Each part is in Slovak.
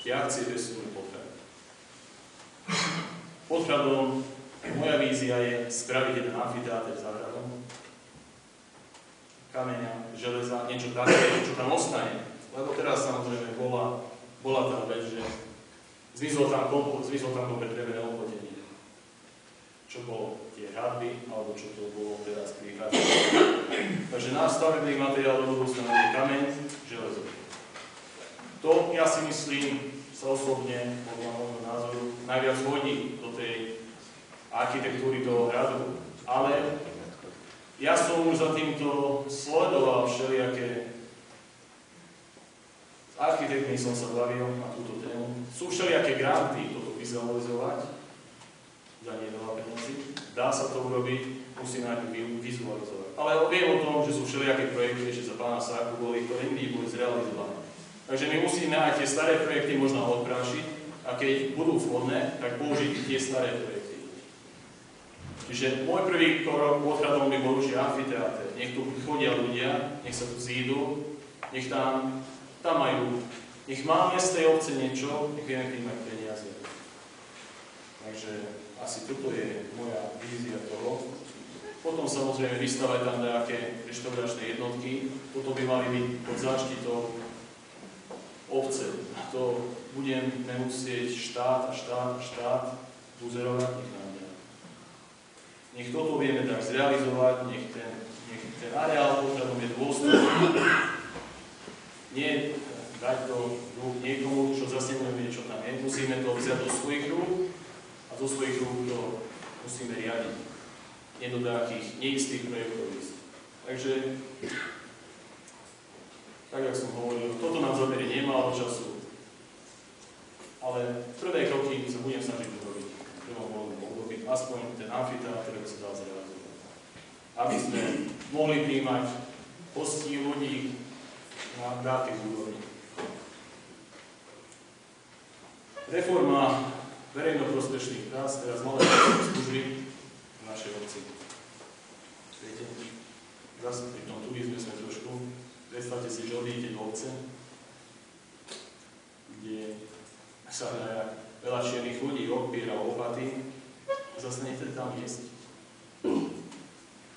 tie akcie presunuli pod hrad. Pod hradom moja vízia je spraviť jeden amfiteáter za hradom, kameňa, železa, niečo také, čo tam ostane. Lebo teraz samozrejme bola tá vec, že zmizol tam dobre drevené opotenie. Čo bolo tie hradby, alebo čo to bolo teraz pri hradbe. Takže náš stavebný materiál do budúcna je kameň, železo. To, ja si myslím, sa osobne, podľa môjho názoru, najviac hodí do tej architektúry toho hradu, ale ja som už za týmto sledoval všelijaké, s architektmi som sa bavil na túto tému, sú všelijaké granty toto vizualizovať, za nie veľa peniazy, dá sa to urobiť, musí najprv vizualizovať. Ale viem o tom, že sú všelijaké projekty, ešte za pána Sáku boli, ktoré nikdy boli zrealizované. Takže my musíme aj tie staré projekty možno odprášiť a keď budú vhodné, tak použiť tie staré projekty. Čiže môj prvý krok pod hradom by bol už amfiteáter. Nech tu chodia ľudia, nech sa tu zídu, nech tam majú, nech máme z tej obce niečo, nech vieme príjmať peniaze. Takže asi toto je moja vízia toho. Potom samozrejme vystavať tam nejaké reštauračné jednotky. Toto by mali byť pod záštitou obce. A to budeme musieť štát buzerovať, nech nám dá. Nech toto vieme tak zrealizovať, nech ten areál pod hradom je dôstojný. Nie dať to niekomu, čo zase nevie, čo tam je. Musíme to vziať do svojich rúk a do svojich rúk to musíme riadiť. Nie do nejakých neistých projektov. Takže tak, jak som hovoril, toto nám zaberie nemálo času, ale prvé kroky sa budem snažiť urobiť v prvom voľnom období, aspoň ten amfiteáter, ktorý sa dá zrealizovať. Aby sme mohli príjmať hostí ľudí na dátych úrovni. Reforma verejnoprospešných prác, teraz malé služby v našej obci. Viete, zase pri tom turizme sme trošku. Predstavte si, že odídete do obce, kde sa veľa čiernych ľudí opiera o lopaty a zastanete tam jesť.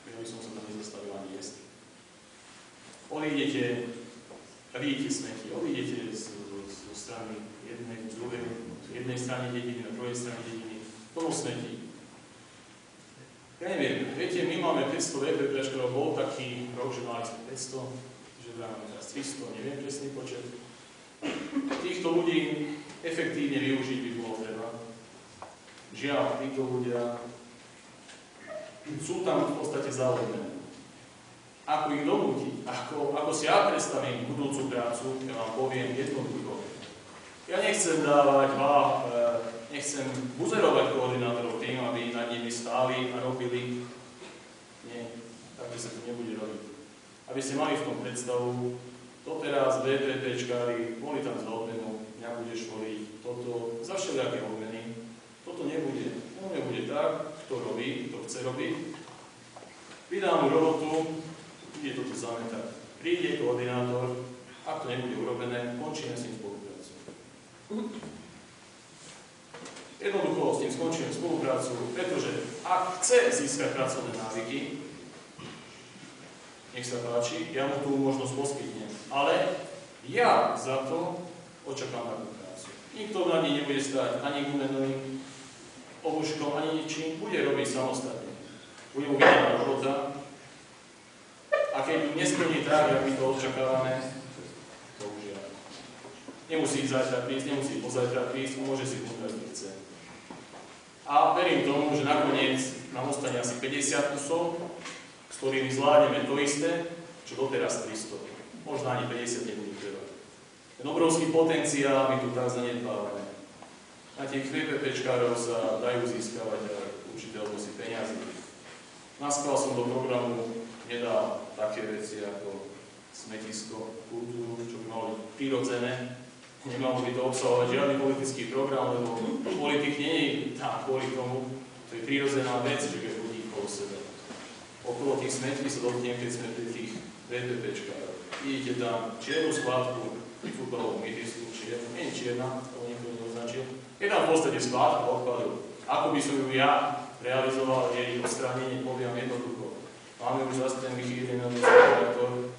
Ja by som sa tam nezastavil ani jesť. Odídete a vidíte smeti, odídete zo strany jednej, druhej, z jednej strany dediny na druhej strane dediny, plno smetí. Ja neviem, viete, my máme 500 VPPčkov, bol taký rok, že mali sme 500, že máme teraz 300, neviem presný počet. Týchto ľudí efektívne využiť by bolo treba. Žiaľ, títo ľudia sú tam v podstate závodné. Ako ich donútiť, ako si ja predstavím budúcu prácu, ja vám poviem jednoducho. Ja nechcem nechcem buzerovať koordinátorov tým, aby nad nimi stáli a robili. Nie, takže sa to nebude robiť. Aby ste mali v tom predstavu, to teraz VPPčkári boli tam za odmenu, mňa budeš voliť, toto, za všelijaké odmeny, toto nebude. To nebude tak, kto robí, kto chce robiť. Vydám mu robotu, ide toto zametať. Príde koordinátor, ak to nebude urobené, končíme s ním spoluprácu. Jednoducho s tým skončíme spoluprácu, pretože ak chce získať pracovné návyky, nech sa páči, ja mu tú možnosť poskytnem. Ale ja za to očakám takú prácu. Nikto na nej nebude stať ani gumenovým obuškom, ani ničím, bude robiť samostatne. Bude mu vydaná robota a keď ju nesplní tak, jak my to očakávame, to už je. Nemusí zajtra prísť, nemusí pozajtra prísť, môže si kúkať, keď chce. A verím tomu, že nakoniec nám ostane asi 50 kusov, s ktorými zvládneme to isté, čo doteraz 300. Možno ani 50 nebude treba. Ten obrovský potenciál my tu tak zanedbávame. Na tých VPPčkárov sa dajú získavať určité odnosy peniazy. Naskal som do programu, nedal také veci ako smetisko, kultúru, čo by malo byť prirodzené. Nemalo by to obsahovať žiadny politický program, lebo politik nie je tam kvôli tomu. To je prirodzená vec, že keď ľudí okolo sebe. Okolo tých smetí sa dotknem, keď sme pri tých VPPčkárov. Vidíte tam čiernu skládku pri futbalovom ihrisku, nie je čierna, to nikto neoznačil. Je tam v podstate skládka odpadu. Ako by som ju ja realizoval jej odstránenie, poviem jednoducho. Máme už zase ten vychýrený separátor,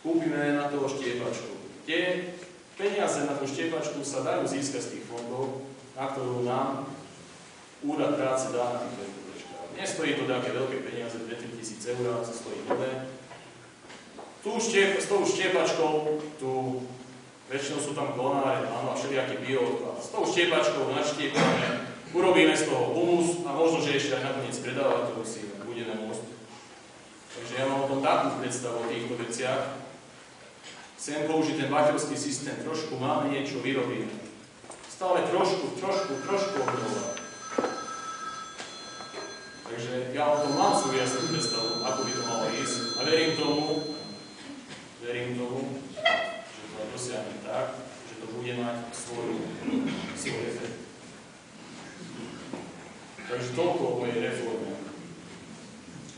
kúpime na toho štiepačku. Tie peniaze na tú štiepačku sa dajú získať z tých fondov, na ktorú nám úrad práce dá na týchto VPPčkách. Nestojí to také veľké peniaze, 2-3 tisíc eur, ale to stojí nové. S tou štiepačkou, väčšinou sú tam konáre, áno, a všelijaký bioodpad. S tou štiepačkou naštiepame, urobíme z toho humus a možno, že ešte aj nakoniec predávať to budeme môcť. Takže ja mám o tom takú predstavu o týchto veciach. Chcem použiť ten baťovský systém, trošku máme niečo, vyrobíme. Stále trošku obnovať. Takže ja o tom mám svoju jasnú predstavu, ako by to malo ísť. A verím tomu, že to dosiahne tak, že to bude mať svoj efekt. Takže toľko o mojej reforme.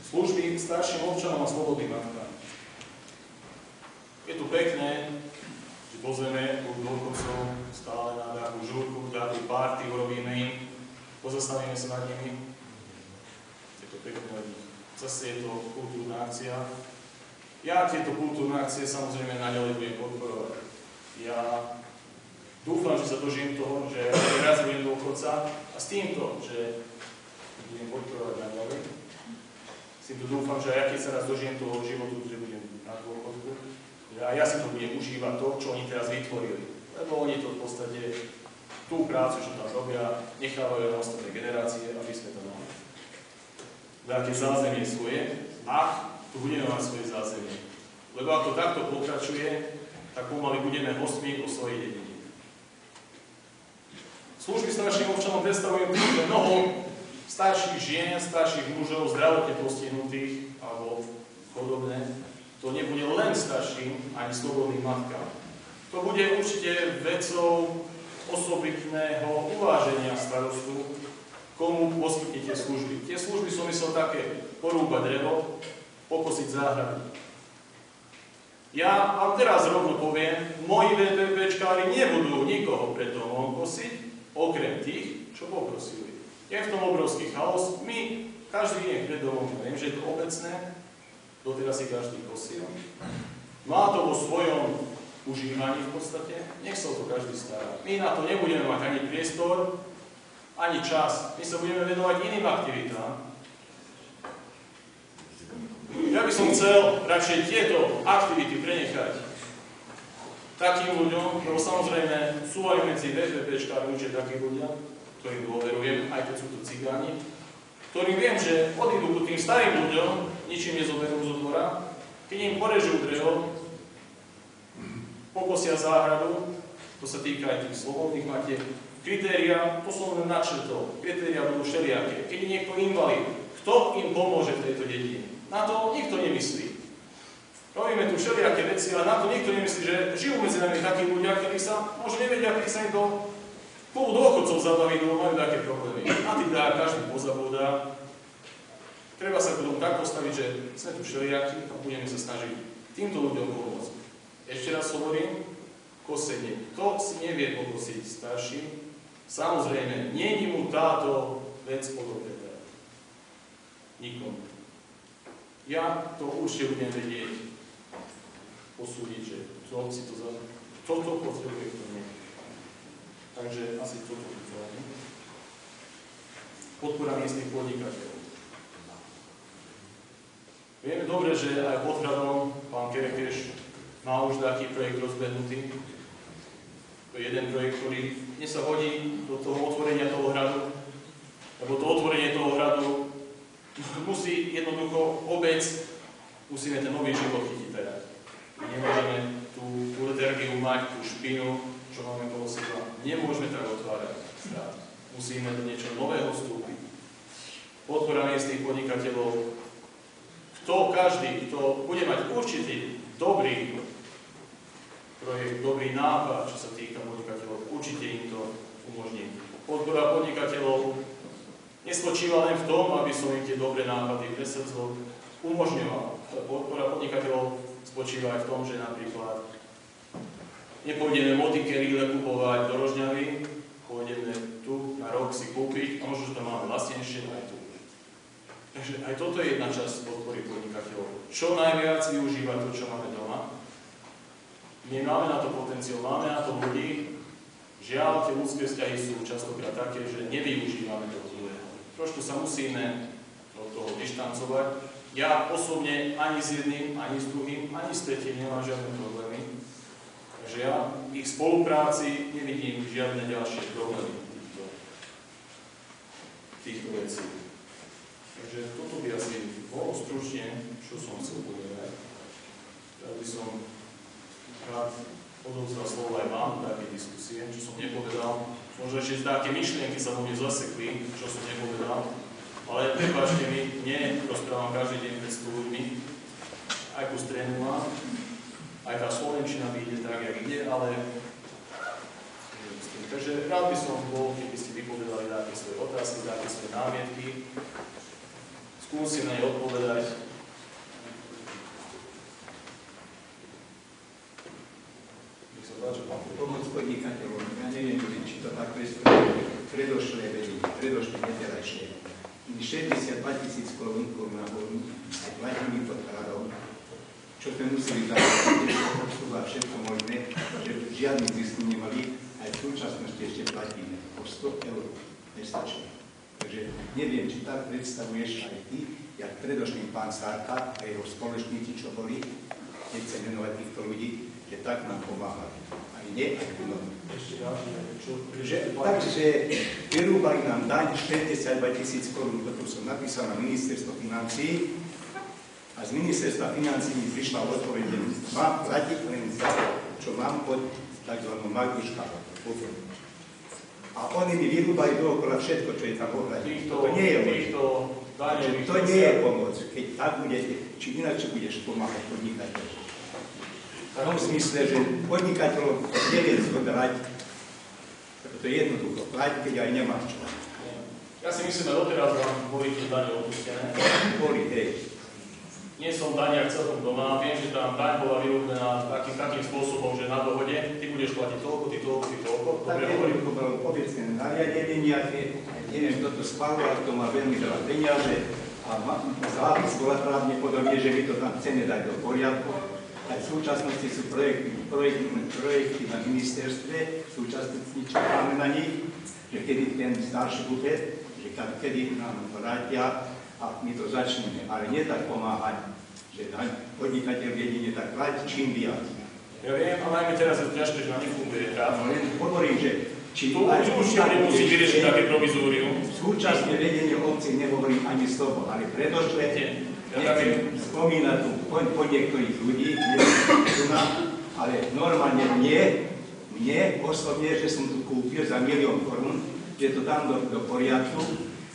Služby starším občanom a slobodným matkám. Je tu pekné, že pozrieme u dôchodcov stále na takú žúrku, takú party urobíme im, pozastavíme sa nad nimi. Je to pekné, zase je to kultúrna akcia. Ja tieto kultúrne akcie samozrejme naďalej budem podporovať. Ja dúfam, že sa dožijem toho, že raz budem dôchodca a s týmto, že budem podporovať naďalej. S týmto dúfam, že aj keď sa raz dožijem toho životu, že budem na dôchodku, a ja si to budem užívať to, čo oni teraz vytvorili. Lebo oni to v podstate, tú prácu, čo tam robia, nechávajú na ostatné generácie, aby sme to mali. Dáte zázemie svoje, ak tu budeme mať svoje zázemie. Lebo ak to takto pokračuje, tak pomaly budeme hostmi o svojej dedine. Služby starším občanom predstavujú tým, mnoho starších žien, starších mužov, zdravotne postihnutých alebo podobné. To nebude len starším ani slobodným matkám. To bude určite vecou osobitného uváženia starostu, komu poskytnete služby. Tie služby som myslel také, porúbať drevo, pokosiť záhradu. Ja vám teraz rovno poviem, moji VPPčkári nebudú nikoho pred domom kosiť, okrem tých, čo poprosili. Je v tom obrovský chaos. My, každý deň pred domom, viem, že je to obecné, doteraz si každý kosil. Má to vo svojom užívaní v podstate, nech sa o to každý stará. My na to nebudeme mať ani priestor, ani čas. My sa budeme venovať iným aktivitám. Ja by som chcel radšej tieto aktivity prenechať takým ľuďom, lebo samozrejme sú aj medzi VPPčkármi určite takí ľudia, ktorým dôverujem, aj keď sú to cigáni, ktorým viem, že odídu ku tým starým ľuďom, ničím nezoberú zo dvora, keď im porežú drevo, pokosia záhradu, to sa týka aj tých slobodných matiek, kritéria, to som len načrtol, kritéria budú všelijaké. Keď je niekto invalid, kto im pomôže v tejto dedine? Na to nikto nemyslí. Robíme tu všelijaké veci, ale na to nikto nemyslí, že žijú medzi nami takí ľudia, ktorí sa možno nevedia, ktorí sa im do klubu dôchodcov zabaví, lebo majú také problémy. Na tých dá každý pozabúda. Treba sa k tomu tak postaviť, že sme tu všelijakí a budeme sa snažiť týmto ľuďom pomôcť. Ešte raz hovorím, kosenie. Kto si nevie pokosiť starší, samozrejme, nie je mu táto vec odopretá. Nikomu. Ja to určite budem vedieť posúdiť, že kto si to toto potrebuje, kto nie. Takže asi toto vytvorím. Podpora miestnych podnikateľov. Vieme dobre, že aj pod hradom pán Kerekeš má už taký projekt rozbehnutý. To je jeden projekt, ktorý dnes sa hodí do toho otvorenia toho hradu, lebo to otvorenie toho hradu musí jednoducho obec, musíme ten nový život chytiť teraz. Nemôžeme tú letargiu mať, tú špinu, čo máme kolo seba. Nemôžeme tak otvárať strát. Musíme do niečo nového vstúpiť. Podpora miestnych podnikateľov. Každý, kto bude mať určitý dobrý projekt, dobrý nápad, čo sa týka podnikateľov, určite im to umožní. Podpora podnikateľov nespočíva len v tom, aby som im tie dobré nápady presadzol, umožňoval. Podpora podnikateľov spočíva aj v tom, že napríklad nepôjdeme motikeryle kupovať do Rožňavy, pôjdeme tu na rok si kúpiť a možno, že to máme lacnejšie aj tu. Takže aj toto je jedna časť podpory podnikateľov. Čo najviac využívať to, čo máme doma. My máme na to potenciál, máme na to ľudí. Žiaľ, tie ľudské vzťahy sú častokrát také, že nevyužívame toho druhého. Trošku sa musíme od toho dištancovať. Ja osobne ani s jedným, ani s druhým, ani s tretím nemám žiadne problémy. Takže ja v ich spolupráci nevidím žiadne ďalšie problémy týchto vecí. Takže toto by asi bolo stručne, čo som chcel povedať. Ja by som rád odovzdal slovo aj vám v takej diskusie, čo som nepovedal. Možno ešte také myšlienky sa mu zasekli, čo som nepovedal. Ale prepáčte mi, rozprávam každý deň pred 100 ľuďmi. Aj kus trénu mám. Aj tá slovenčina vyjde tak, jak ide, ale... Takže rád by som bol, keby ste vypovedali také svoje otázky, také svoje námietky. Skúsim na ne odpovedať. Pomoc podnikateľom. Ja neviem, či to takto je predošlé vedenie, predošlé neterajšie. 62 000 korún na hodinu, aj platíme podkladom, čo sme museli dať, všetko možné, že žiadny zisk nemali, aj v súčasnosti ešte platíme po 100 eur, nestačí. Takže neviem, či tak predstavuješ aj ty, jak predošlý pán Sárka a jeho spoločníci, čo boli, nechcem menovať týchto ľudí, že tak nám pomáhali. Aj nie, aj kto. Takže vyrúbali nám daň 62 000 korún, toto som napísal na ministerstvo financií a z ministerstva financií mi prišla odpoveď, že mám platiť len za to, čo mám pod tzv. Magduška. A oni mi vyrúbali dookola všetko, čo je tam ohľadne. To nie je to nie je pomoc, keď tak budete, či ináč budeš pomáhať podnikateľom. V tom smysle, že podnikateľom nevie zobrať, to je jednoducho, plať, keď aj nemáš čo. Ja si myslím, že doteraz vám boli tie dane odpustené. Boli, hej. Nie som daniak celkom doma, viem, že tam daň bola vyrúbená takým spôsobom, že na dohode ty budeš platiť toľko, ty toľko, ty toľko. Tak jednoducho bolo povedzme nariadenie nejaké, neviem, kto to schváľoval, kto má veľmi veľa peniaze a zápis bola pravdepodobne, že my to tam chceme dať do poriadku. Aj v súčasnosti sú projekty na ministerstve, v súčasnosti čakáme na nich, že kedy ten starší bude, že kedy nám vrátia a my to začneme. Ale nie tak pomáhať, že podnikateľ jedine tak plať čím viac. Ja viem, ale najmä teraz je to ťažké, že na nefunguje právo. Len hovorím, že či tu už nemusí vyriešiť také provizórium. Súčasne vedenie obci nehovorím ani slovo, ale predošle nechcem spomínať tu po niektorých ľudí, ale normálne mne osobne, že som tu kúpil za 1 000 000 korún, že to dám do poriadku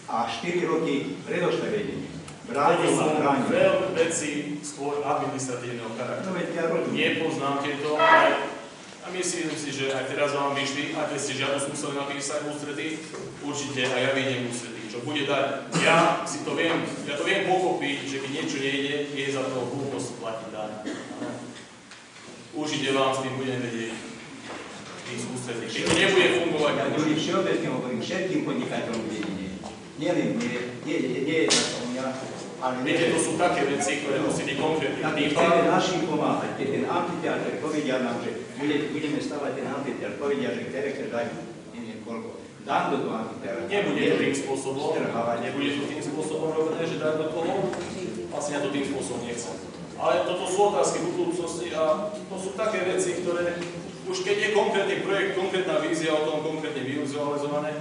a 4 roky predošle vedenie. Bránil. Veľa veci skôr administratívneho charakteru. No, nepoznám tieto, a myslím si, že aj teraz vám vyšli, aj keď ste žiadosť museli napísať v ústretí, určite aj ja vyjdem v ústretí. Čo bude dať. Ja to viem pochopiť, že keď niečo nejde, je za to hlúposť platiť daň. Určite vám s tým budem vedieť ísť v ústretí. Keď to nebude fungovať... Ja všeobecne hovorím všetkým podnikateľom jedine. Nielen nie je to o mňa, ale... Viete, to sú také veci, ktoré musí byť konkrétne. Tak chceme našim pomáhať. Keď ten amfiteátr povedia nám, že budeme stavať ten amfiteátr, povedia, že Tereke dajú, neviem koľko. Dám do toho amfiteátra. Nebude to tým spôsobom robené, že dám do toho. Vlastne ja to tým spôsobom nechcem. Ale toto sú otázky budúcnosti a to sú také veci, ktoré už keď je konkrétny projekt, konkrétna vízia o tom konkrétne vizualizované,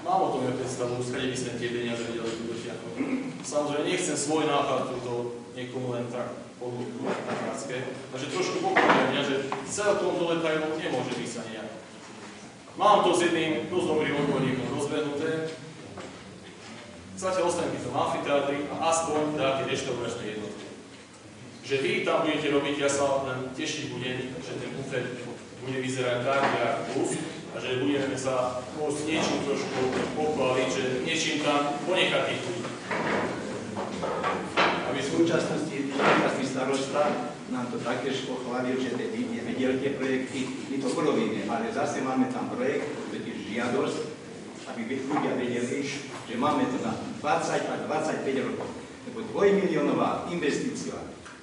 mám o tom predstavu, skade by sme tie peniaze vedeli tu dotiahnuť. Samozrejme, nechcem svoj nápad túto niekomu len tak podľúbku na prácke, takže trošku pochopia mňa, že celkom to detailu nemôže byť sa nejak. Mám to s jedným dosť dobrým odborníkom rozvednuté. Zatiaľ ostanem v tom amfiteátri a aspoň dáte reštauračné jednotky. Že vy tam budete robiť, ja sa len tešiť budem, že ten bufet bude vyzerať tak, jak plus, a že budeme sa môcť niečím trošku pochváliť, že niečím tam ponechať tých ľudí. Aby v súčasnosti starosta nám to taktiež pochválil, že vedel tie projekty, my to urobíme, ale zase máme tam projekt, totiž žiadosť, aby ľudia vedeli, že máme to na 20 a 25 rokov. Lebo 2-miliónová investícia,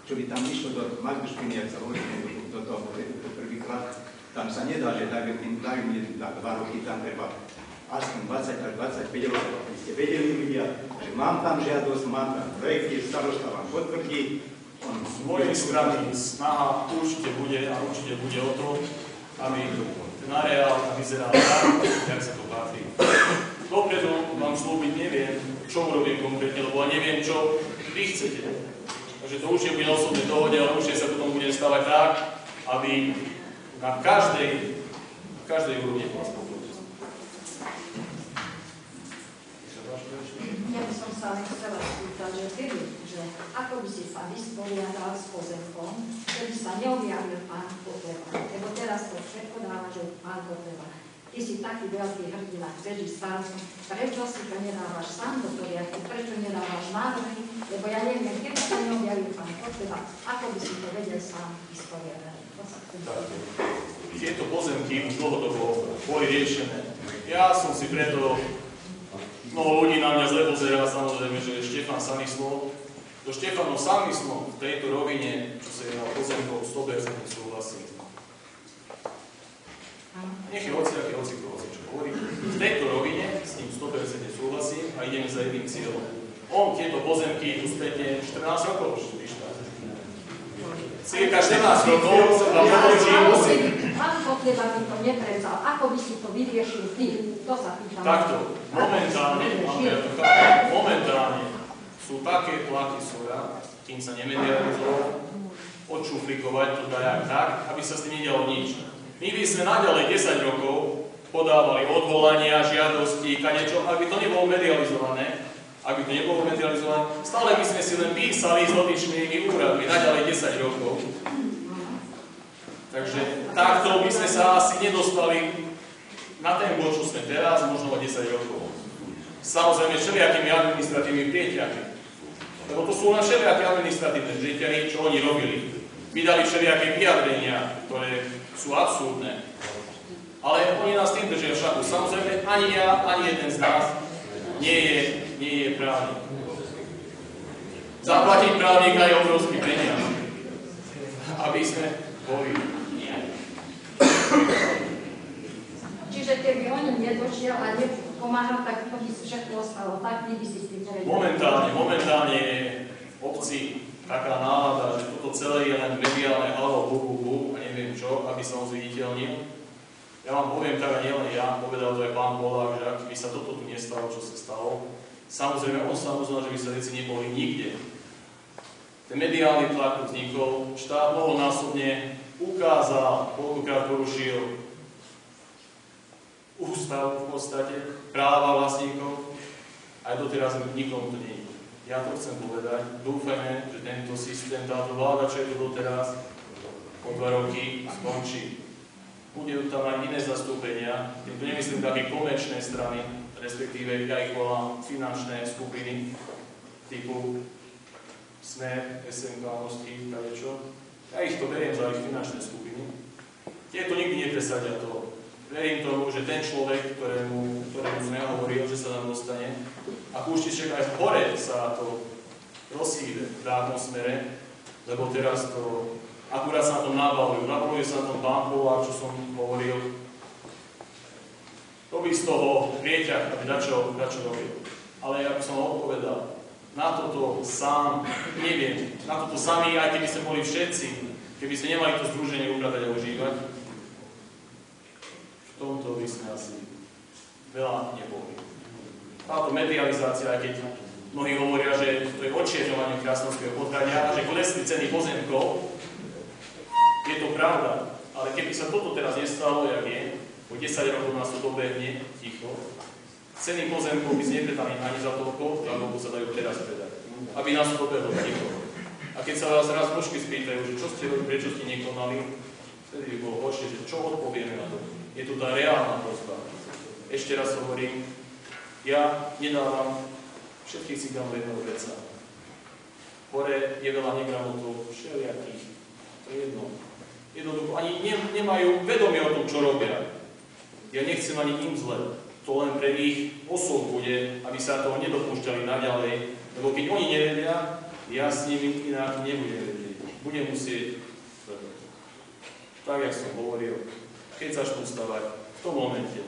čo by tam išlo do Magdušpiny, ak sa hovoríme do toho prvýkrát, tam sa nedá, že dajú 2 roky, tam treba aspoň 20 až 25 rokov. Aby ste vedeli ľudia, že mám tam žiadosť, mám tam projekty, starosta vám potvrdí. Z mojej strany snaha určite bude o to, aby ten areál vyzeral tak, jak sa to patrí. Dopredu vám slúbiť neviem, čo urobím konkrétne, lebo ja neviem, čo vy chcete. Takže to určite bude na osobnej dohode, ale určite sa potom bude stavať tak, aby na každej úrovni bola spokojnosť. Ja by som sa chcela spýtať, že ako by si sa vysporiadal s pozemkom, keby sa neobjavil pán Kotleba. Lebo teraz to všetko dáva, že pán Kotleba. Ty si taký veľký hrdina, chceš ísť starcom, prečo si to nedávaš sám do poriadku, prečo nedávaš návrhy, lebo ja neviem, keby sa neobjavil pán Kotleba, ako by si to vedel sám vysporiadať. Tieto pozemky už dlhodobo boli riešené. Ja som si preto, mnoho ľudí na mňa zle pozerá, samozrejme, že Štefan Samyslov. So Štefanom Samyslom v tejto rovine, čo sa jedná o pozemkov, 100% súhlasím. Nech je hociaký čo hovorí. V tejto rovine s ním 100% súhlasím a ideme za jedným cieľom. On tieto pozemky tu spätne 14 rokov už vyšľa. Cirka 14 rokov a potom musí. Pán Kotleba by to neprevzal. Ako by si to vyriešil ty? To sa pýtam. Takto. Momentálne sú také tlaky súra, kým sa nemedializoval, odšuflikovať to tak, aby sa s tým nedialo nič. My by sme naďalej 10 rokov podávali odvolania, žiadosti, kadečo, aby to nebolo medializované. Aby to nebolo medializované, stále by sme si len písali s dotyčnými úradmi naďalej 10 rokov. Takže takto by sme sa asi nedostali na ten bod, čo sme teraz, možno o 10 rokov. Samozrejme všelijakými administratívnymi prieťahmi. Lebo to sú len všelijaké administratívne prieťahy, čo oni robili. Vydali všelijaké vyjadrenia, ktoré sú absurdné. Ale oni nás tým držia v šachu. Samozrejme, ani ja, ani jeden z nás nie je právnik. Zaplatiť právnika je obrovský peniaz. Aby sme boli. Čiže keby oni nedošiel a nepomáhal, tak to by všetko ostalo tak, by si s tým nevedel. Momentálne je v obci taká nálada, že toto celé je len mediálne halo, a neviem čo, aby sa on zviditeľnil. Ja vám poviem tak, a nielen ja, povedal to aj pán Polák, že ak by sa toto tu nestalo, čo sa stalo, samozrejme on sa uznal, že by sa veci neboli nikde. Ten mediálny tlak vznikol, štát mnohonásobne ukázal, koľkokrát porušil ústav v podstate, práva vlastníkov, aj doteraz nikomu to nie je. Ja to chcem povedať, dúfajme, že tento systém, táto vláda, čo je tu doteraz, o 2 roky skončí. Budú tam aj iné zastúpenia, týmto nemyslím také komerčné strany, respektíve ja ich volám finančné skupiny typu Smer, SMK, Mosty, kadečo. Ja ich to beriem za ich finančné skupiny. Tieto nikdy nepresadia to. Verím tomu, že ten človek, ktorému som ja hovoril, že sa nám dostane, a púštiček aj v hore sa to rozhýbe v dávnom smere, lebo teraz to akurát sa na tom nabaluje sa na tom pán Polák, čo som hovoril. Robí z toho prieťah, aby dačo robil. Ale ja by som odpovedal, na toto sám neviem. Na toto sami, aj keby sme boli všetci, keby sme nemali to združenie upratať a užívať, v tomto by sme asi veľa neboli. Táto medializácia, aj keď mnohí hovoria, že to je odčierňovanie Krasnovského potrania a že klesli ceny pozemkov, je to pravda, ale keby sa toto teraz nestalo, jak je, po 10 rokov nás to dobehne ticho, ceny pozemkov by sme nepredali ani za toľko, ako sa dajú teraz predať. Aby nás to dobehlo ticho. A keď sa vás raz trošky spýtajú, že čo ste robili, prečo ste nekonali, vtedy by bolo horšie, že čo odpovieme na to. Je tu tá reálna prosba. Ešte raz hovorím, ja nedávam všetkých si dám jedného veca. hore je veľa negramotov, všelijakých, to je jedno. Jednoducho, ani nemajú vedomie o tom, čo robia. Ja nechcem ani im zle. To len pre ich osud bude, aby sa toho nedopúšťali naďalej, lebo keď oni nevedia, ja s nimi inak nebudem vedieť. Budem musieť, tak jak som hovoril, keď začnú stavať, v tom momente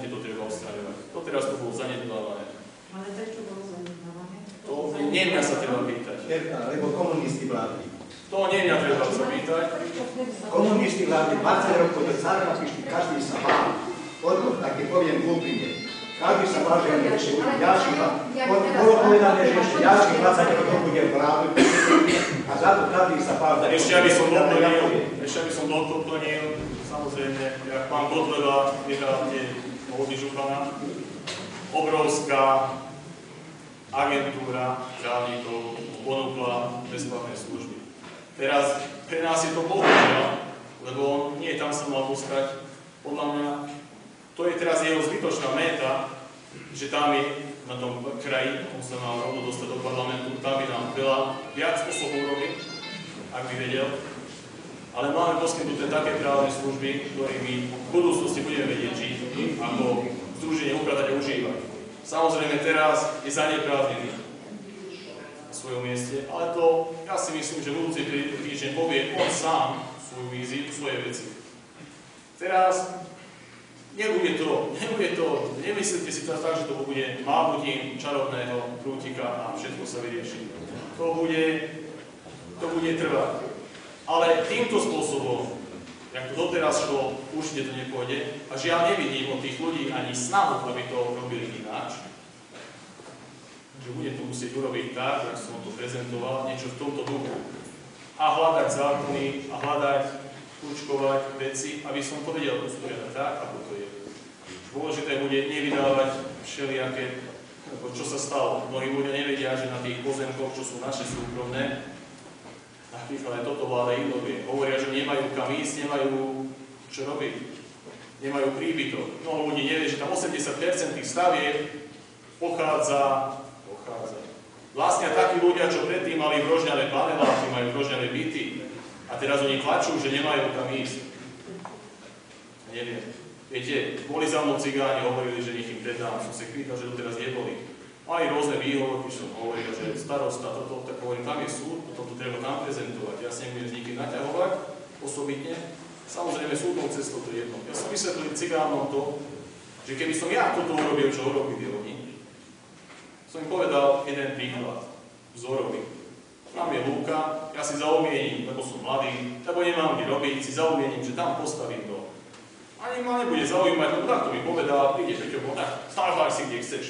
to treba odstraňovať. To teraz to bolo zanedbávané. Ale prečo bolo zanedbávané? To nie mňa sa treba pýtať. Lebo komunisti vládli. To nie mňa treba sa pýtať. Komunisti vládli 20 rokov, to sami napíšli, každý sa bál. Odlož, tak je poviem úprimne. Každý sa bál, že ešte ďalších, bolo povedané, že ešte ďalších 20 rokov bude vládnuť a za to každý sa bál. Ešte aby som doplnil, samozrejme, jak pán Kotleba vyhral tie voľby župana, obrovská agentúra právnikov ponúkla bezplatné služby. Teraz pre nás je to bohužiaľ, lebo on nie tam sa mal dostať. Podľa mňa to je teraz jeho zbytočná méta, že tam je na tom kraji, on sa mal rovno dostať do parlamentu, tam by nám veľa viac osobov robiť, ak by vedel. Ale máme poskytnuté také právne služby, ktorými v budúcnosti budeme vedieť žiť, ako združenie ukladať a užívať. Samozrejme teraz je zaneprázdnený na svojom mieste, ale to ja si myslím, že budúci týždeň povie on sám svoju víziu, svoje veci. Teraz nebude to, nemyslíte si teraz tak, že to bude mávnutím čarovného prútika a všetko sa vyrieši. To bude trvať. Ale týmto spôsobom, jak to doteraz šlo, určite to nepôjde. A žiaľ nevidím od tých ľudí ani snahu, aby to robili ináč. Že bude to musieť urobiť tak, ako som to prezentoval, niečo v tomto duchu. A hľadať zákony, a hľadať, učkovať veci, aby som to vedel usporiadať tak, ako to je. Dôležité bude nevydávať všelijaké, čo sa stalo. Mnohí ľudia nevedia, že na tých pozemkoch, čo sú naše súkromné, napríklad aj toto vláda ignoruje. Hovoria, že nemajú kam ísť, nemajú čo robiť. Nemajú príbytok. Mnoho ľudí nevie, že tam 80% tých stavieb pochádza. Vlastne takí ľudia, čo predtým mali vrožňané paneláky, majú vrožňané byty. A teraz oni klačú, že nemajú kam ísť. Neviem. Viete, boli za mnou cigáni, hovorili, že nech im predám. Som si pýtal, že doteraz neboli. Mali rôzne výhovorky, som hovoril, že starosta, toto, tak hovorím, tam je súd, potom to treba tam prezentovať. Ja si nebudem s nikým naťahovať, osobitne. Samozrejme, súdnou cestou to je jedno. Ja som vysvetlil cigánom to, že keby som ja toto urobil, čo urobili oni, som im povedal jeden príklad, vzorový. Tam je lúka, ja si zaumiením, lebo som mladý, lebo nemám kde robiť, si zaumiením, že tam postavím dom. Ani ma nebude zaujímať, lebo takto mi povedal, príde Peťo, tak stážaj si kde chceš.